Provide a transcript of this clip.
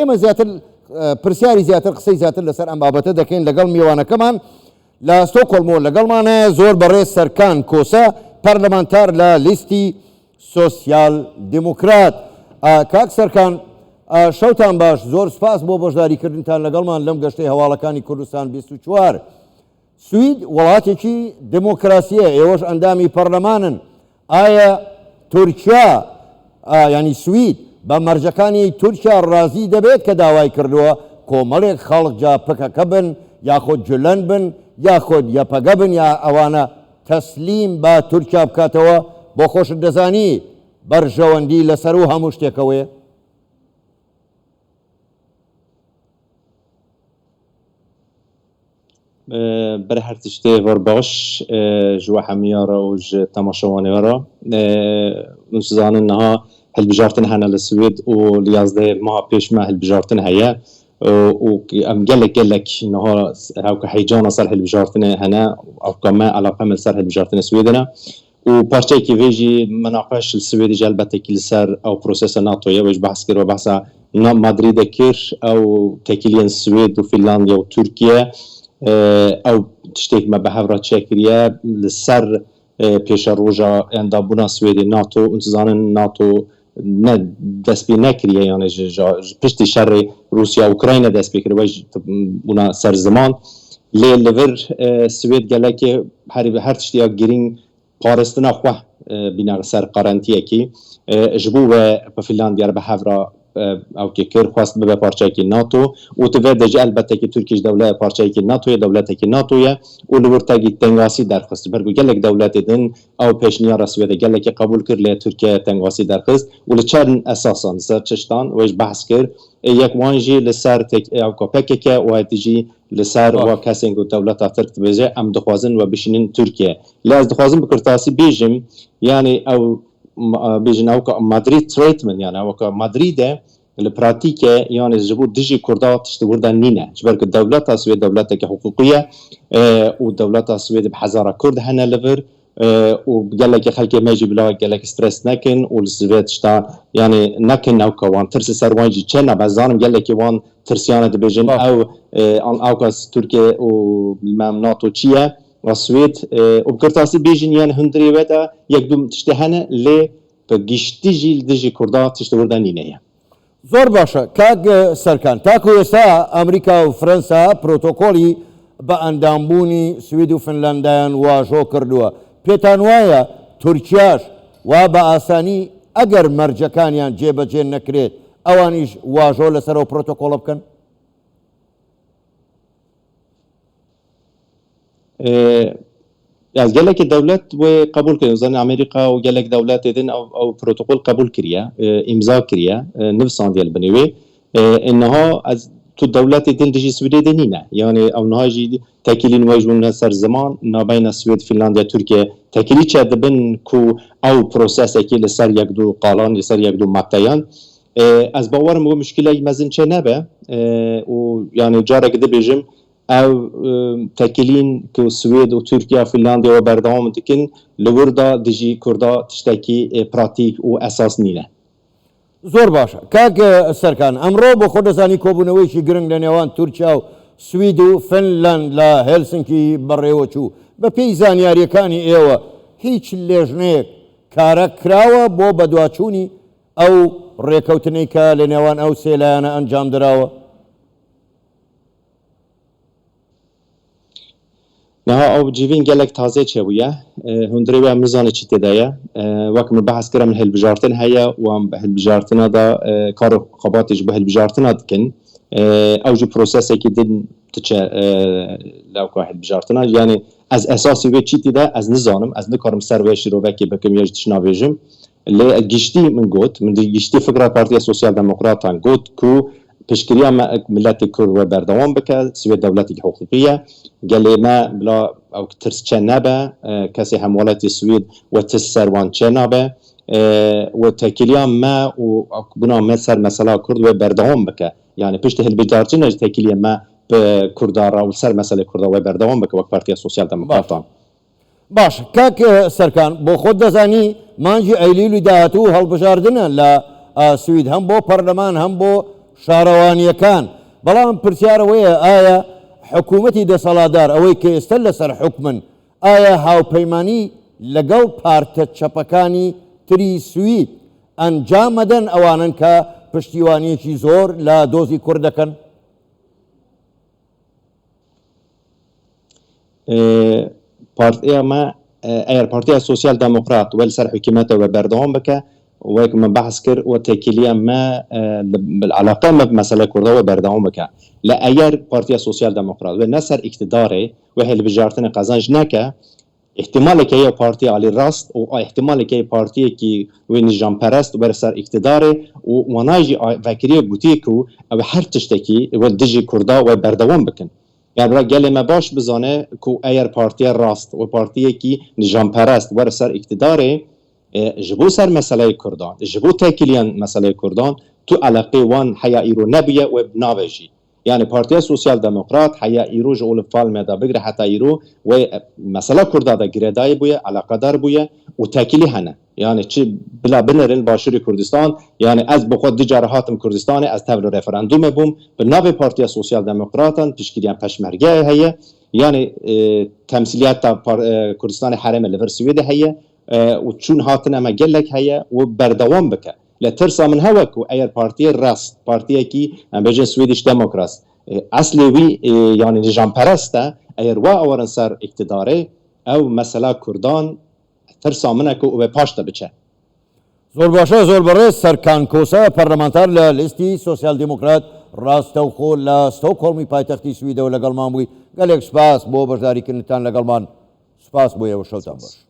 ئێمە زیاتر پرسیاری زیاتر قسەی زیاتر لەسەر ئەم بابەتە دەکەین لەگەڵ میوانەکەمان لە ستۆکهۆلمەوە لەگەڵمانە زۆر بەڕێز سەرکان کۆسە پەرلەمانتار لە لیستی سۆسیال دیموکرات. کاک سەرکان شەوتان باش، زۆر سپاس بۆ بەشداریکردنتان لەگەڵمان لەم گەشتەی هەواڵەکانی کوردستان 24. سوید وڵاتێکی دموکراسیە، ئێوەش ئەندامی پەرلەمانن. ئایا تورکیا ینی سوید بە مەرجەکانی تورکیا ڕازی دەبێت کە داوای کردووە کۆمەڵێک خەڵک جا پکەکە بن یاخۆ جلەن بن یاخۆ یەپەگە بن یا ئەوانە تەسلیم بە تورکیا بکاتەوە بۆ خۆشت دەزانی بەرژەوەندی لەسەر و هەموو شتێکەوەیە؟ برای هر تشته ور باش جوا همیارا و ج تماشاوانه ورا نشزانن نها هل بجارتن هنا للسويد و ليازده ما پیش ما هل بجارتن هيا و ام جلك نها هاوك هيجان صار هل بجارتن هنا او كما علاقه من صار هل بجارتن سويدنا و بارچه کی ویجی مناقش السويد البته کی لسر او پروسس ناتو یوج بحث کرد و بحث مادرید کر او تکیلین السويد و فنلندیا و ترکیه او تشتێک مە بە هەورا چێکریە لەسەر پێشە ڕۆژە ئەندابوونا سوێدی ناتۆ ئونزانن ناتۆ دەست پێ نەکریە یانە پشتی شەڕی رووسیا و ئوکراینە دەست پێ کردوە بوونا سەر زمان لێ لەڤر سوێد گەلەکێ هەر تشتیا گرنگ پارێستنا خوا بیناغ سەر قەرەنتیەکی ji bo we bi Finlandiya bi hevra ew kir xwest bibe parçeyekî NATO û tu vê de jî elbette ki Tirkiye ji dewlet parçeyekî NATOye dewletekî NATOye û li wir tegî tengasî derxist ber ku gelek dewletê din ew pêşniyara Swêdê gelekî qebûl kir lê Tirkiye tengasî derxist û li çend esasan li ser çiştan wê ji behs kir yek wan jî li ser PKK û hetî jî li ser wa kesên ku dewleta Tirk dibêje em dixwazin we bişînin Tirkiye. Lê ez dixwazim bi kirtasî bêjim yanî ew bêjin ew ka Madrid treatment yani ew ka Madrîdê li pratikê yani ji bo dijî Kurda tiştî wirda nîne ji ber ku dewleta Swêd dewletekî hiqûqî ye û dewleta Swêdê bi hezara Kurd hene li vir û gelekî xelkê me jî bila gelek stres nekin û li Swêd tişta yani nekin ew ka wan tirsê ser wan jî çê nabe zanim gelekî wan tirsiyane dibêjin ew ka Tirkiye û bilmem NATO çi ye Swêd û bi kirtasî bêjin yani hundirê we de yek du tiştê hene lê bi giştî jî dijî Kurda tiştî wirda nîne ye. زۆر باشە کاک سەرکان تاکو ئێستا ئەمریکا و فەرەنسا پرۆتۆکۆلی بە ئەندامبوونی سوید و فنلەندایان واژۆ کردووە پێتان وایە تورکیاش وا بە ئاسانی ئەگەر مەرجەکانیان جێبەجێ نەکرێت ئەوانیش واژۆ لەسەرەوە پرۆتۆکۆڵە بکەن؟ از gelekî dewlet wê qebûl kirin zanî Amerîka û gelek dewletê din ew protokol qebûl kiriye îmza kiriye nivisandiye li binê wê niha ez tu dewletê din dijî Swêdê de nîne yani ew niha jî tekilîn we ji wan ser ziman navbeyna Swêd Finlandiya Tirkiye tekilî çê dibin ku ew prosesekî li ser yek du qalan li ser yek du maddeyan ez bawerim wê muşkilek mezin çê nebe û yani carekî dibêjim ew tekilîn ku Swêd û Tirkiye Finlandiya we berdewam dikin li wir da dijî Kurda tiştekî pratik û esas nîne. زۆر باشە کاک سەرکان ئەمڕۆ بۆ خۆ دەزانی کۆبوونەوەیکی گرنگ لە نێوان تورکیا و سوید و فنلەند لە هێلسنکی بەڕێوە چوو بە پێی زانیاریەکانی ئێوە هیچ لێژنەیەک کارە کراوە بۆ بەدواچوونی ئەو ڕێکەوتنەی کە لە نێوان ئەو سێلایانە ئەنجام دراوە؟ نها او جیوین gelek tazê çebûye hundirê we em nizane çi têde ye wek min behs kir em hilbijartin heye û em bi hilbijartina da kar xebatê ji bi hilbijartina dikin ew jî prosesekî din diçe lewka hilbijartina yani ez esasî wê çi tîde ez nizanim ez nikarim ser wê şîrovekê bikim ya ji tişt navêjim lê giştî min got min giştî fikra Partiya Sosyal Demokratan got ku piştgiriya me milletê Kurd we berdewam bike Swêd dewletekî hiqûqî ye gelê me bila ew tirs çê nebe kesê hemwaletê Swêd we tirs ser wan çê nabe we tekiliya me û bûna me ser mesela Kurd we berdewam bike yani piştî hilbijartina ji tekiliya me bi Kurdara û ser meselê Kurda we berdewam bike wek Partiya Sosyal Demokratan. باش کاک سەرکان بۆ خۆت دەزانی مانجی ئەیلیل و داهاتوو هەڵبژاردنە لە سوید هەم بۆ پەرلەمان هەم بۆ شارەوانیەکان بەڵام پرسیارەوەیە ئایا حکوومەتی دەسەڵاتدار ئەوەی کە ئێستا لەسەر حکمن ئایا هاوپەیمانی لەگەڵ پارتە چەپەکانی تری سوید ئەنجامەدەن ئەوانن کە پشتیوانیەکی زۆر لە دۆزی کورد دەکەن؟ پارتیا ما اگر پارتیا سوسیال دموکرات ول سر حکومت و بردوام بکه و من بحث کرد و تکیلی ما بالعلاقه ما بمسألة کرده و بردوام بکه لا اگر پارتیا سوسیال دموکرات و نصر اقتداره و هل بجارتن قزانج نکه احتمال که یه پارتی علی راست و احتمال که یه پارتی که و نظام پرست و بر سر اقتداره و مناجی فکریه گوتی که و هر تشتکی و دژی کرده و بردوام بکن یعنی را گله ما باش بزانه که اگر پارتی راست و پارتی که نظام پرست و سر اقتداره جبو سر مسئله کردان جبو تاکیلیان مسئله کردان تو علاقه وان حیا ایرو نبیه و بناوجی یعنی پارتی سوسیال دموکرات حیا ایرو جول فال مدا بگره حتی ایرو و مسئله کرده دا گردای بویه علاقه دار بویه و تاکیلی هنه یعنی چی بلا بنرن باشوری کردستان یعنی از بخود دیجارهاتم کردستان از طور رفراندوم بوم به ناو پارتی سوسیال دموکراتان پیشگیریان پشمرگه هیه یعنی تمثیلیت کردستان حرم لور سویده هیه و چون هاتن اما گلک هیه و بردوام بکه لترسا من هوا کو ایر پارتی راست پارتی کی ام بجن سویدیش دموکراس اصلی وی یعنی نظام پرسته ایر وا اورن سر اقتداره او مسئله کردان ترسا من کو و پاشته بچه زۆر باشە زۆر بەڕێز سەرکان کۆسا پەرلەمانتار لە لیستی سۆسیال دیموکرات ڕاستەوخۆ لە ستۆکهۆڵمی پایتەختی سویدەوە لەگەڵمان بووی گەلێک سپاس بۆ بەشداریکردنتان لەگەڵمان سپاس بۆ ئێوە شەوتان باش